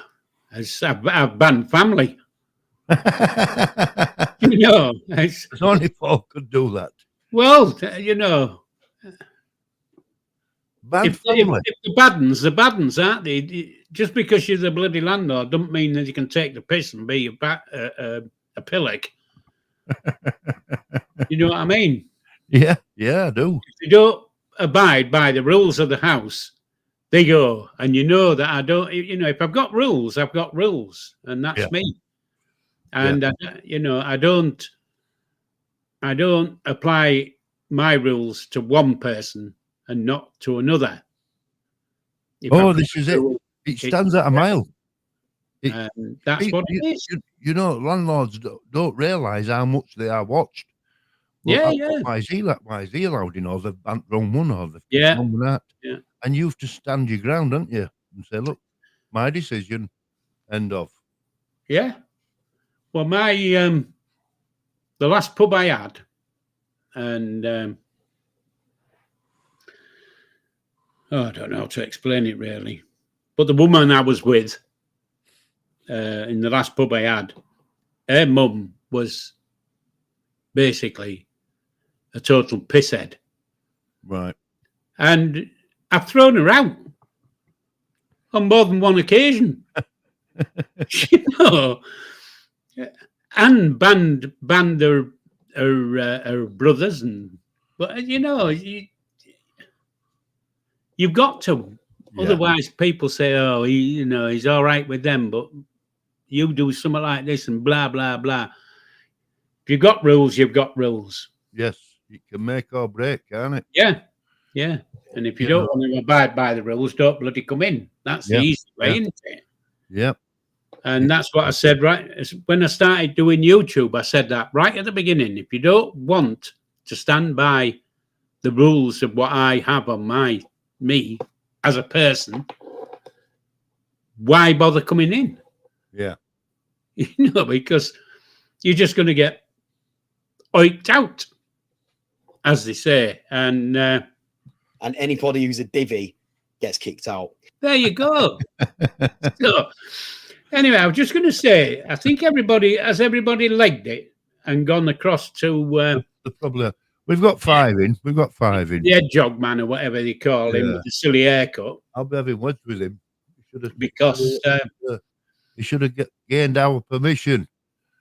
I've banned family. You know, it's only folk could do that. Well, you know, if the bad uns, aren't they? Just because you're the bloody landlord doesn't mean that you can take the piss and be a pillock. You know what I mean? Yeah, I do. If you don't abide by the rules of the house, they go. And you know that I don't, you know, if I've got rules, I've got rules. And that's me. And, you know, I don't apply my rules to one person and not to another. This is it. It stands at a mile. That's what it is. You know, landlords don't realise how much they are watched. Well, why is he allowed in, or they've banked wrong one, or they've wrong that? Yeah. And you have to stand your ground, don't you? And say, look, my decision, end of. Yeah. Well, my the last pub I had, and I don't know how to explain it really, but the woman I was with in the last pub I had, her mum was basically a total pisshead. Right. And I've thrown her out on more than one occasion. You know, and banned her brothers, but you know, you've got to. Yeah. Otherwise, people say, "Oh, he's all right with them," but you do something like this and blah blah blah. If you've got rules, you've got rules. Yes, it can make or break, can't it? Yeah, yeah. And if you don't want to abide by the rules, don't bloody come in. That's the easy way, isn't it? Yep. And that's what I said right when I started doing YouTube. I said that right at the beginning. If you don't want to stand by the rules of what I have on me as a person, why bother coming in? Yeah. You know, because you're just going to get oiked out, as they say. And anybody who's a divvy gets kicked out. there you go. So, anyway, I was just going to say, I think everybody legged it and gone across to Probably we've got 5 in. We've got 5 in. the head jog man or whatever they call him with the silly haircut. I'll be having words with him. Because he should have gained our permission.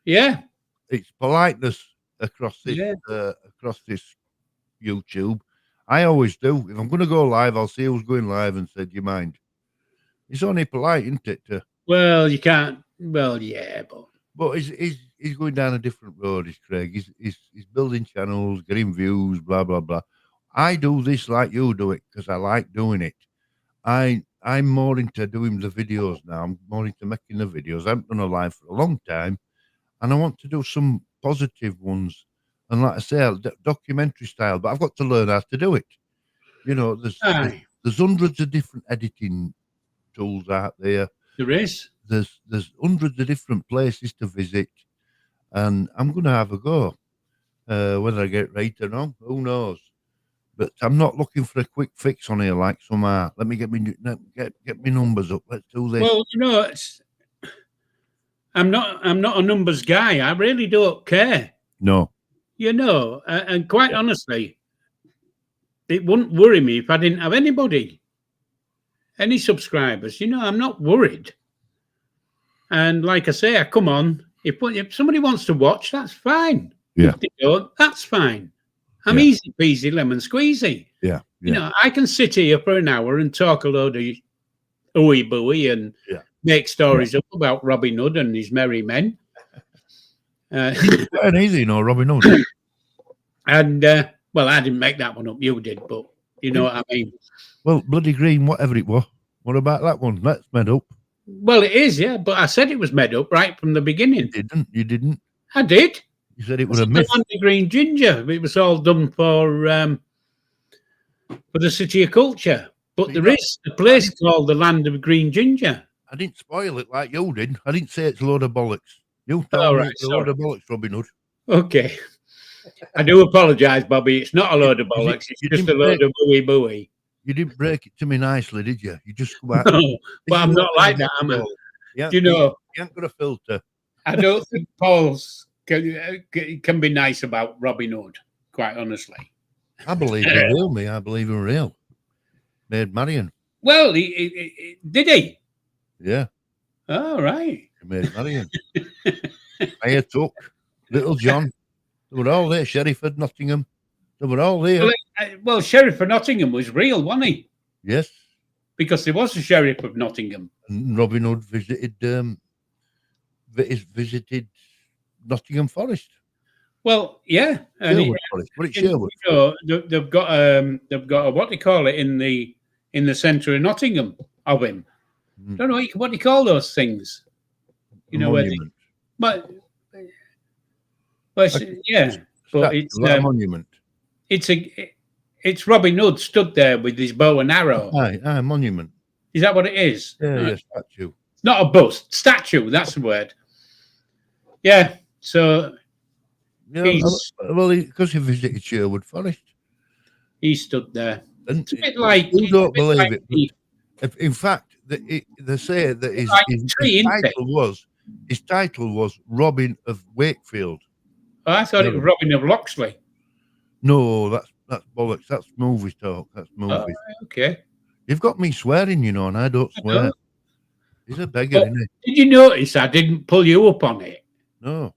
yeah, It's politeness across this YouTube. I always do. If I'm going to go live, I'll see who's going live and say, "Do you mind?" It's only polite, isn't it? well, you can't. Well, yeah, But he's going down a different road. Is Craig? He's building channels, getting views, blah blah blah. I do this like you do it because I like doing it. I'm more into doing the videos now. I'm more into making the videos. I haven't done a live for a long time, and I want to do some positive ones. And like I say, documentary style. But I've got to learn how to do it. You know, there's hundreds of different editing tools out there. there is. There's hundreds of different places to visit, and I'm going to have a go. Whether I get it right or not, who knows? But I'm not looking for a quick fix on here like some are. Let me get me numbers up. Let's do this. Well, you know, I'm not a numbers guy. I really don't care. No. You know, and quite honestly, it wouldn't worry me if I didn't have any subscribers. You know, I'm not worried. And like I say, I come on. If somebody wants to watch, that's fine. Yeah. If they don't, that's fine. I'm easy peasy lemon squeezy. Yeah. You know, I can sit here for an hour and talk a load of ooey booey and make stories up about Robin Hood and his merry men. Quite easy, you know, Robin Hood. And well, I didn't make that one up. You did, but you know what I mean. Well, bloody green, whatever it was. What about that one? That's made up. Well, it is, yeah. But I said it was made up right from the beginning. You didn't. I did. You said it was a myth. The green ginger. It was all done for the City of Culture. But there is a place called the Land of Green Ginger. I didn't spoil it like you did. I didn't say it's a load of bollocks. You told me it's a load of bollocks, Robin Hood. Okay. I do apologise, Bobby. It's not a load of bollocks. It's just a load of booey booey. You didn't break it to me nicely, did you? You just come out. No, but I'm not like that, am I? You know, you ain't got a filter. I don't think Paul's can be nice about Robin Hood, quite honestly. I believe in real, me. I believe in real. Made Marion. Well, he did he? Yeah. All right. He made Marion. I took Little John. They were all there. Sheriford, Nottingham. They were all there. Well, Sheriff of Nottingham was real, wasn't he? Yes. Because there was a Sheriff of Nottingham. And Robin Hood visited Nottingham Forest. Well, yeah. And Sherwood Forest. What it's Sherwood? You know, they've got a what do you call it in the centre of Nottingham of him. I don't know what do you call those things. You know where? But yeah, but it's a monument. It's Robin Hood stood there with his bow and arrow. Aye, monument. Is that what it is? Yeah, statue. Not a bust, statue. That's the word. Yeah. So. Yeah, well, because he visited Sherwood Forest, he stood there. And it's a bit like you don't believe it. In fact, they say that his title was His title was Robin of Wakefield. Oh, I thought it was Robin of Locksley. No, that's bollocks. That's movie talk. That's Oh, movies. okay. You've got me swearing, you know, and I don't swear. know. He's a beggar, But isn't did you notice I didn't pull you up on it? he? No,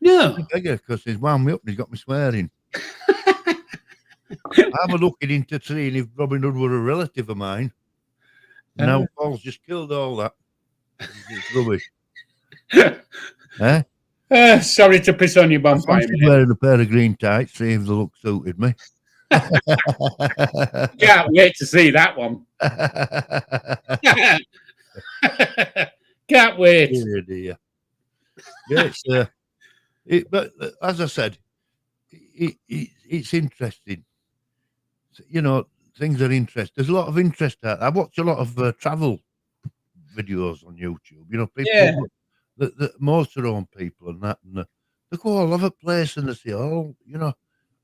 No. he's a beggar because he's wound me up and he's got me swearing. I'm looking into seeing if Robin Hood were a relative of mine. Now Paul's just killed all that. It's rubbish. Sorry to piss on your I bonfire. fancied wearing a pair of green tights, see if the look suited me. Can't wait to see that one. Can't wait. Dear, dear. Yes, but as I said, it's interesting. You know, things are interesting. There's a lot of interest out. I watch a lot of travel videos on YouTube. You know, people that motorhome people and that, and they go all over the place and they say, "Oh, you know,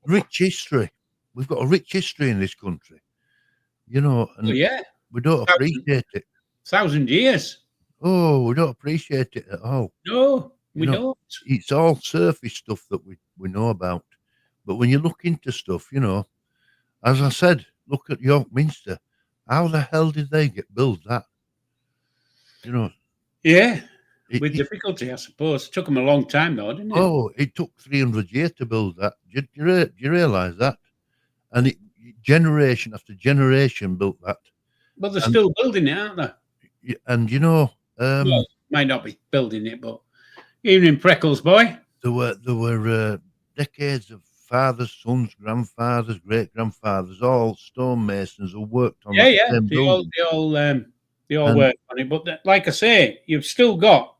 rich history. We've got a rich history in this country." You know, and we don't appreciate it. 1,000 years. Oh, we don't appreciate it at all. No, we don't. It's all surface stuff that we know about. But when you look into stuff, you know, as I said, look at York Minster. How the hell did they build that? You know. Yeah, with difficulty, I suppose. It took them a long time, though, didn't it? Oh, it took 300 years to build that. Do you realise that? And generation after generation built that. But they're still building it, aren't they? And you know, well, might not be building it, but even in Freckles, boy, there were decades of fathers, sons, grandfathers, great grandfathers, all stonemasons who worked on they all worked on it. But like I say, you've still got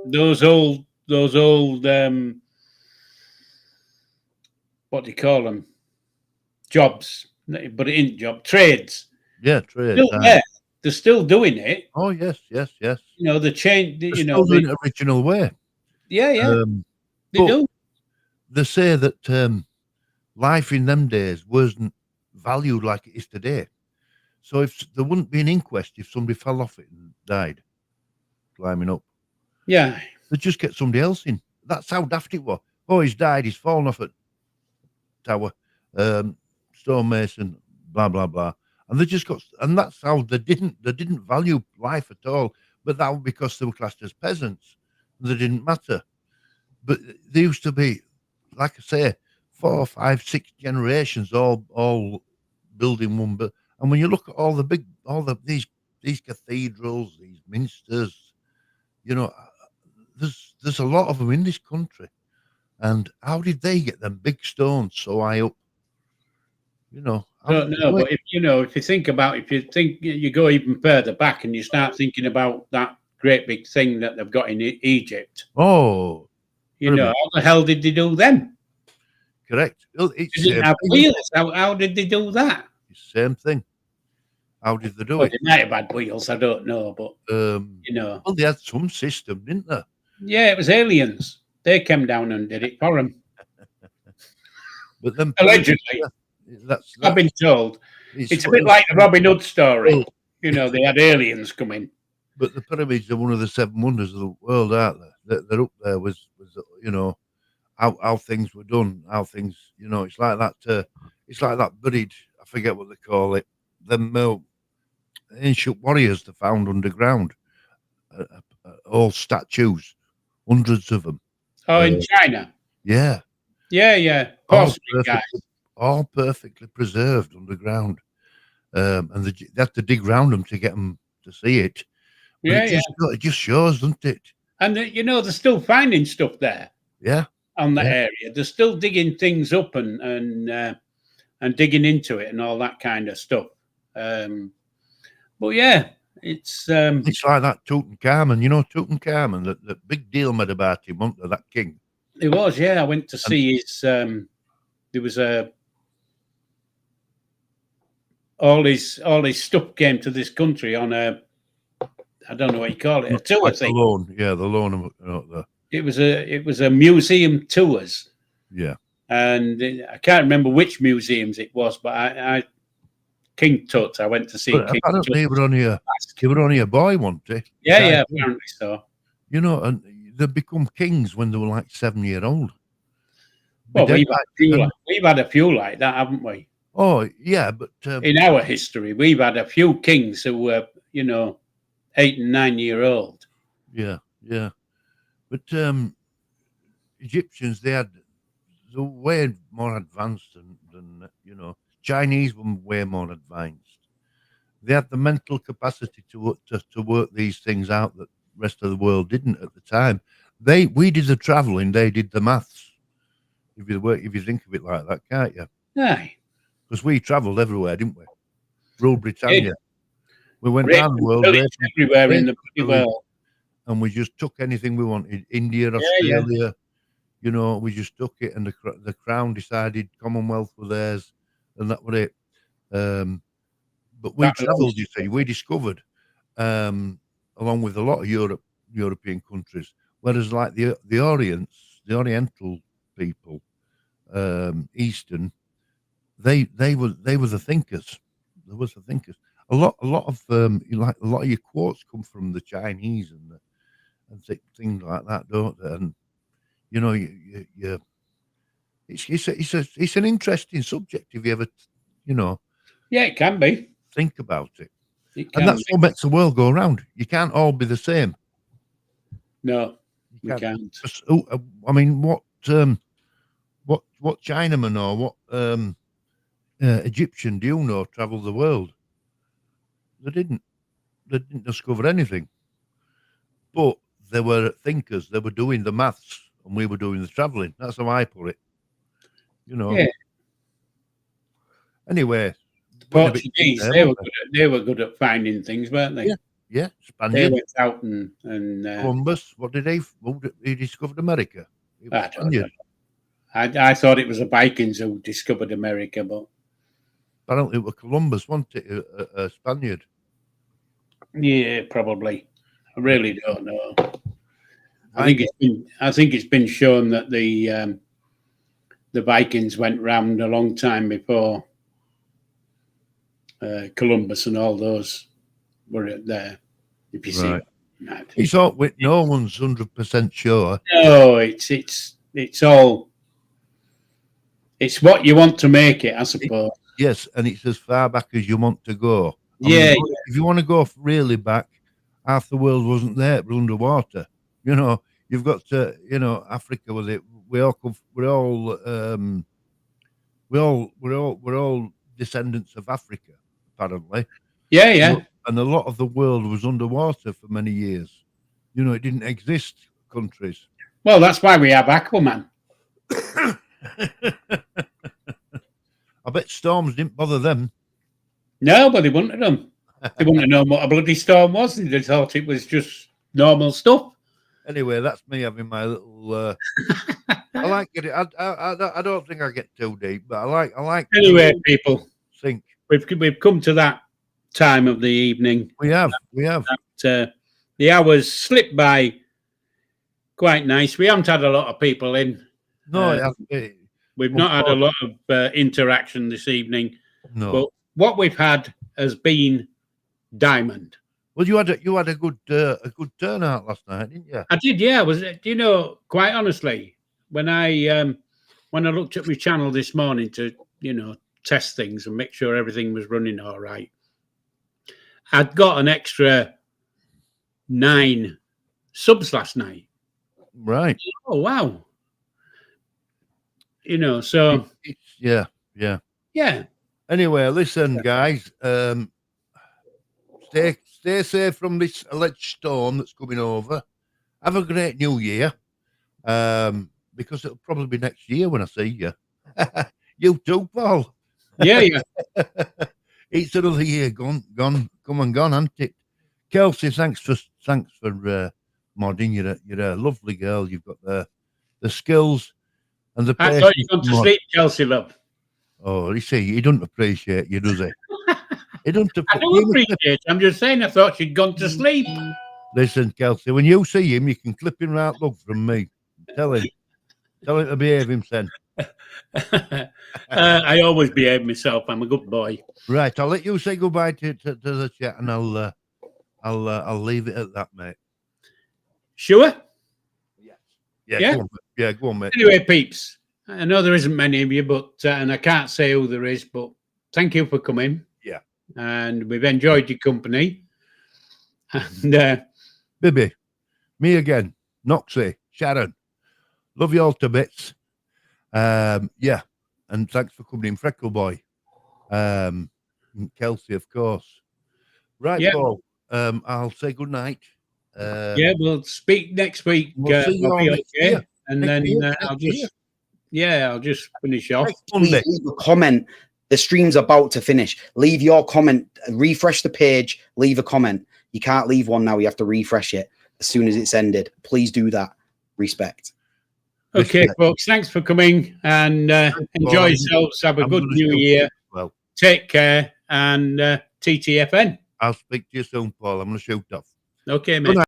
those old what do you call them? Jobs, but it ain't job trades. Yeah, trades. Still there. They're still doing it. Oh yes. You know, the change. They're still doing it original way. Yeah. They do. They say that life in them days wasn't valued like it is today. So if there wouldn't be an inquest if somebody fell off it and died climbing up. Yeah. They'd just get somebody else in. That's how daft it was. Oh, he's died, he's fallen off at tower, stonemason, blah blah blah. And they just got, and that's how they didn't value life at all. But that was because they were classed as peasants. They didn't matter. But there used to be, like I say, 4, 5, 6 generations all building one. But and when you look at these cathedrals, these minsters, you know, there's a lot of them in this country. And how did they get them big stones so high up? You know, I don't know, but if you think you go even further back and you start thinking about that great big thing that they've got in Egypt. Oh, you know, how the hell did they do them? Correct. Well, they didn't have wheels. How did they do that? Same thing. How did they do it? They might have had wheels. I don't know, but you know, well, they had some system, didn't they? Yeah, it was aliens. They came down and did it for them. But then allegedly. I've been told. It's a bit like the Robin Hood story. Well, you know, they had aliens come in. But the pyramids are one of the 7 wonders of the world, aren't they? They're up there was you know, how things were done, how things, you know, it's like that buried, I forget what they call it, them ancient warriors they found underground, all statues, hundreds of them. Oh, in China? Yeah. Yeah. All perfectly preserved underground. And they had to dig round them to get them to see it. But it just shows, doesn't it? And you know, they're still finding stuff there. Yeah. On that area, they're still digging things up and digging into it and all that kind of stuff. But yeah, it's like that Tutankhamun. You know Tutankhamun, the big deal made about him, wasn't there, that king? It was, yeah. I went to see his. There was all his stuff came to this country on a. I don't know what you call it, a tour thing. The loan. It was a museum tours. Yeah. And I can't remember which museums it was, but I King Tut. I went to see King Tut. Apparently, you were only a boy, weren't you? Yeah, apparently so. You know, and they become kings when they were like 7-year-old. Well, we've had a few like that, haven't we? Oh yeah, but In our history, we've had a few kings who were, 8 and 9-year-old. yeah, but Egyptians they were way more advanced than Chinese were way more advanced. They had the mental capacity to work these things out that the rest of the world didn't at the time. We did the traveling, they did the maths. If you think of it like that, can't you? Aye. Because we travelled everywhere, didn't we? Ruled Britannia. Did. We went Raped around the and world, pillaged everywhere in the bloody world. and we just took anything we wanted. India, Yeah. Australia, we just took it, and the Crown decided Commonwealth were theirs, and that was it. But we travelled, you see, we discovered, along with a lot of European countries, whereas like the Oriental people, Eastern, they were the thinkers. There was the thinkers. A lot of your quotes come from the Chinese and things like that, don't they? And it's an interesting subject if you ever Yeah, it can be. think about it. And that's what makes the world go round. You can't all be the same. No, you can't. I mean, what Chinaman or what Egyptian do you know travelled the world? They didn't discover anything. But they were thinkers. They were doing the maths, and we were doing the travelling. That's how I put it. Yeah. Anyway, the Portuguese, they were good at finding things, weren't they? Yeah. Spaniard. They went out and Columbus. He discovered America. I don't know. I thought it was the Vikings who discovered America, but apparently it was Columbus, wasn't it? A Spaniard. Yeah, probably. I really don't know. I think it's been shown that the Vikings went round a long time before Columbus and all those were there. If you see, it's all no one's 100% sure. No, it's all. It's what you want to make it, I suppose. Yes, and it's as far back as you want to go. I mean, if you want to go really back, half the world wasn't there; it was underwater. You've got to, Africa with it. We're all descendants of Africa, apparently. Yeah. And a lot of the world was underwater for many years. It didn't exist. Countries. Well, that's why we have Aquaman. I bet storms didn't bother them. No, but they wouldn't have them. They wouldn't have known what a bloody storm was. They thought it was just normal stuff. Anyway, that's me having my little. I like it. I don't think I get too deep, but I like. Anyway, people, think we've come to that time of the evening. We have. The hours slipped by quite nice. We haven't had a lot of people in. No, we've not had a lot of interaction this evening. No, but what we've had has been diamond. Well, you had a good turnout last night, didn't you? I did, yeah. Quite honestly, when I looked at my channel this morning to test things and make sure everything was running all right, I'd got an extra 9 subs last night. Right. Oh wow. So yeah. Anyway, listen, guys. Stay safe from this alleged storm that's coming over. Have a great new year. Because it'll probably be next year when I see you. You too, Paul. Yeah. It's another year gone, come and gone, hasn't it? Kelsey, thanks for modding. You're a lovely girl. You've got the skills and the. I thought you'd gone to sleep, Kelsey, love. Oh, you see, he doesn't appreciate you, does he? I don't appreciate it. I'm just saying, I thought she'd gone to sleep. Listen, Kelsey, when you see him, you can clip him right look from me. Tell him to behave himself. I always behave myself. I'm a good boy. Right, I'll let you say goodbye to the chat, and I'll leave it at that, mate. Sure? Yeah, Yeah? go on, go on, mate. Anyway, peeps, I know there isn't many of you, but and I can't say who there is, but thank you for coming. Yeah. And we've enjoyed your company. And Bibby, me again, Noxie, Sharon, love you all to bits. Yeah, and thanks for coming in, Freckle Boy. And Kelsey, of course. Right, yeah, Paul. I'll say good night. yeah, we'll speak next week. We'll see you I'll all be next okay. year. And Next then year, I'll next year. just I'll just finish off. Next Monday. Please leave a comment. The stream's about to finish. Leave your comment. Refresh the page. Leave a comment. You can't leave one now. You have to refresh it as soon as it's ended. Please do that. Respect. Okay, Respect. folks, thanks for coming and enjoy Paul. yourselves. Have a I'm good gonna new shoot year. Well, Take care and TTFN. I'll speak to you soon, Paul. I'm going to shoot off. Okay, Good mate. night.